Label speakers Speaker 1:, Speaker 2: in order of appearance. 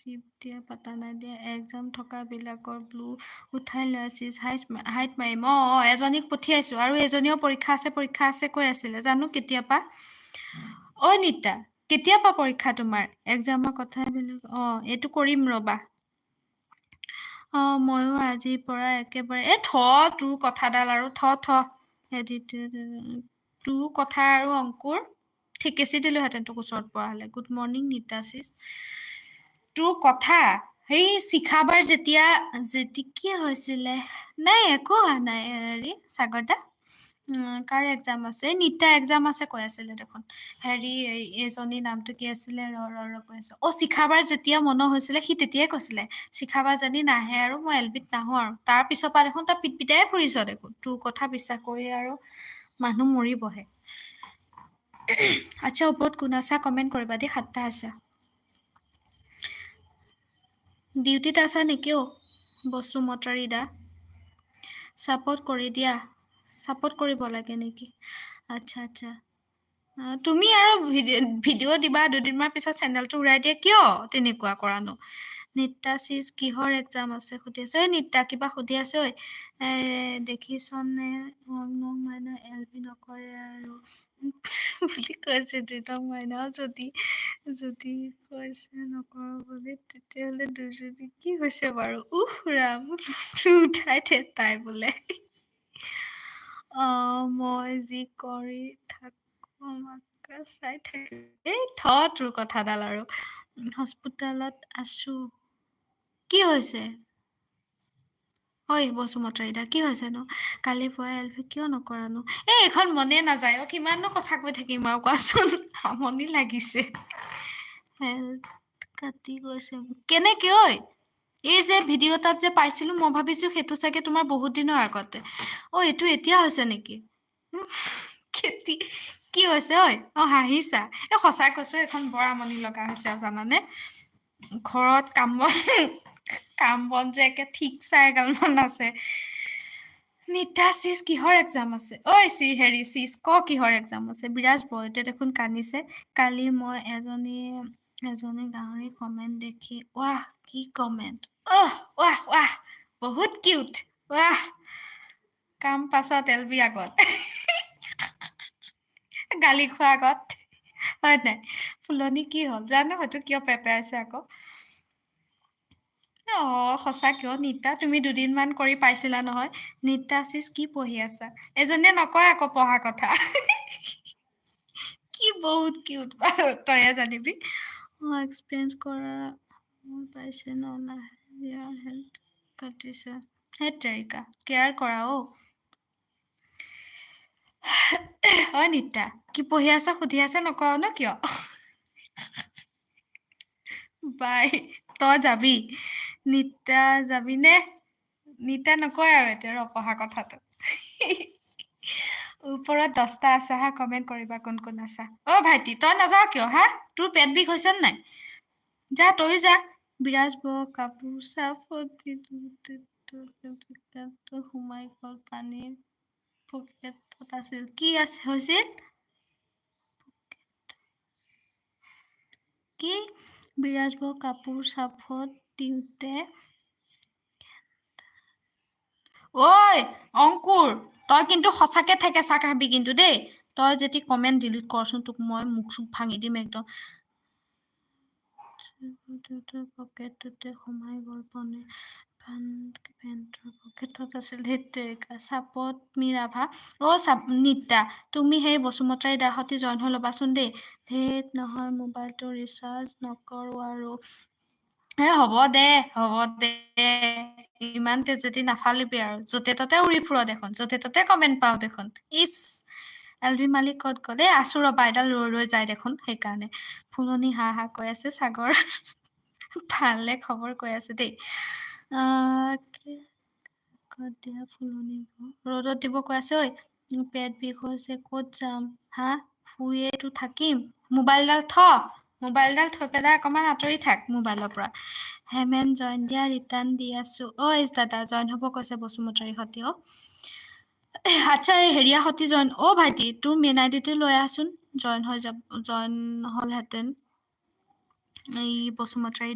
Speaker 1: চিপ দিয়া পাতা নাই দিয়া এক্সাম থকা বিলাকৰ ব্লু উঠাই লৈ আছিল হাইট মাৰিম এজনীক পঠিয়াইছো আৰু এজনীও পৰীক্ষা আছে কৈ আছিলে জানো কেতিয়াবা নিতা কেতিয়াবা পৰীক্ষা তোমাৰ এক্সামৰ কথাবিলাক এইটো কৰিম ৰবা ময়ো আজিৰ পৰা একেবাৰে তোৰ কথাডাল আৰু তোৰ কথা আৰু অংকুৰ ঠিকেছি দিলোহেঁতেন তোক ওচৰত পৰা হলে গুড মৰ্ণিং নিতাশিস তোৰ কথা সেই শিখাবাৰ যেতিয়া কি হৈছিলে নাই একো হোৱা নাই হেৰি সাগৰ দা কাৰ এক্সাম আছে নিতা এক্সাম আছে কৈ আছিলে দেখোন হেৰি এইজনী নামটো কি আছিলে কৈ আছো শিখাবাৰ যেতিয়া মন হৈছিলে সি তেতিয়াই কৈছিলে শিখাবা জানি নাহে আৰু মই এলবিত নাহো আৰু তাৰ পিছৰ পৰা দেখোন তই পিটপিটাই ফুৰিছ দেখোন তোৰ কথা বিশ্বাস কৰি আৰু মানুহ মৰিবহে আচ্ছা ওপৰত কোন আছা কমেন্ট কৰিবা দেই 7টা আছে ডিউটিত আছা নেকি বসুমতাৰী দা সাপোৰ্ট কৰি দিয়া সাপোৰ্ট কৰিব লাগে নেকি আচ্ছা তুমি আৰু ভিডিঅ' দিবা দুদিনমান পিছত চেনেলটো উৰাই দিয়া কিয় তেনেকুৱা কৰানো নিতাশিস কিহৰ এক্সাম আছে সুধি আছে নিতা কিবা সুধি আছে দেখিছনে মানে এলবি নকৰে আৰু বুলি কৈছে দেউতাক মাইনাও যদি কৈছে নকৰো বুলি তেতিয়াহলে দুজনী কি হৈছে বাৰু ৰাম উঠাই তাই বোলে মই যি কৰি থাকো চাই থাকি তোৰ কথাডাল আৰু হস্পিতালত আছো কি হৈছে বসুমতাৰী দা কি হৈছে নো কালিৰ পৰা এলবি কিয় নকৰানো এইখন মনে নাযায় কিমাননো কথা কৈ থাকিম আৰু কোৱাচোন আমনি লাগিছে কাটি গৈছে কেনেকে এই যে ভিডিঅ' তাত যে পাইছিলো মই ভাবিছো সেইটো চাগে তোমাৰ বহুত দিনৰ আগতে এইটো এতিয়া হৈছে নেকি কি হৈছে হাঁহিছা সঁচাই কৈছো এখন বৰ আমনি লগা হৈছে আৰু জানানে ঘৰত কাম বন যে একে ঠিক চাই এগাল মান আছে নিতাশিস কিহৰ এক্সাম আছে হেৰি চিস কিহৰ এক্সাম আছে বিৰাজ বয়তে দেখোন কান্দিছে কালি মই এজনী গাহৰি কমেন্ট দেখি কি কমেন্ট ৱাহ বহুত কিউট ৱাহ কাম পাছত এলবি আগত গালি খোৱা আগত হয় নাই ফুলনি কি হ'ল জানো হয়তো কিয় পেপাইছে আকৌ সঁচা কিয় নিতা তুমি দুদিনমান কৰি পাইছিলা নহয় নিতাশিস কি পঢ়ি আছা এজনীয়ে নকয় আকৌ পঢ়া কথা কি বহুত কিউট তইহে জানিবি এক্সপিৰিয়েঞ্চ কৰা পাইছে হেল্থ কাটিছে তেৰিকা কেয়াৰ কৰা নিতা কি পঢ়ি আছা সুধি আছে নকৰ ন কিয় বাই তই যাবি নিতা যাবি নে নিতা নকয় আৰু এতিয়া পঢ়া কথাটো ওপৰত 10টা আছে হা কমেন্ট কৰিবা কোন আছা ভাইটি তই নাযাও কিয় হা তোৰ পেট বিষ হৈছে নাই যা তই যা বিৰাজ বৌ কাপোৰ চাপ সোমাই গল পানীৰ পকেটত আছিল কি হৈছিল কি বিৰাজ বৌ কাপোৰ চাপত দিওঁতে অংকুৰ তই কিন্তু সঁচাকে থেকেচা খাবি কিন্তু দেই তই যদি কমেন্ট ডিলিট কৰচোন তোক মই মুখ চুখ ভাঙি দিম একদম পকেটতে সোমাই গল পেণ্টৰ পকেটত আছিল চাপত মীৰাভা নিতা তুমি সেই বসুমতাৰী দাহতি জইন হৈ ল'বাচোন দেই নহয় মোবাইলটো ৰিচাৰ্জ নকৰো আৰু হ'ব দে ইমান তেজেদি নাফালিবি আৰু য'তে ততে উৰি ফুৰ দেখোন য'তে ততে কমেন্ট পাও দেখোন এলবি মালিক ক'ত গ'ল আছো ৰবা এডাল ৰৈ যায় দেখোন সেইকাৰণে ফুলনি হা কৈ আছে সাগৰ ভালে খবৰ কৈ আছে দেই দিয়া ফুলনি ৰ'দত দিব কৈ আছে পেট বিষ হৈছে ক'ত যাম হা শুইয়েতো থাকিম মোবাইলডাল থৈ পেলাই অকমান আঁতৰি থাক মোবাইলৰ পৰা হেমেন জইন দিয়া ৰিটাৰ্ণ দি আছো দাদা জইন হব কৈছে বসুমতাৰী সতী আচ্ছা এই হেৰিয়া সতী জইন ভাইটি তোৰ মেইন আইডিটো লৈ আহচোন জইন হলহেঁতেন এই বসুমতাৰী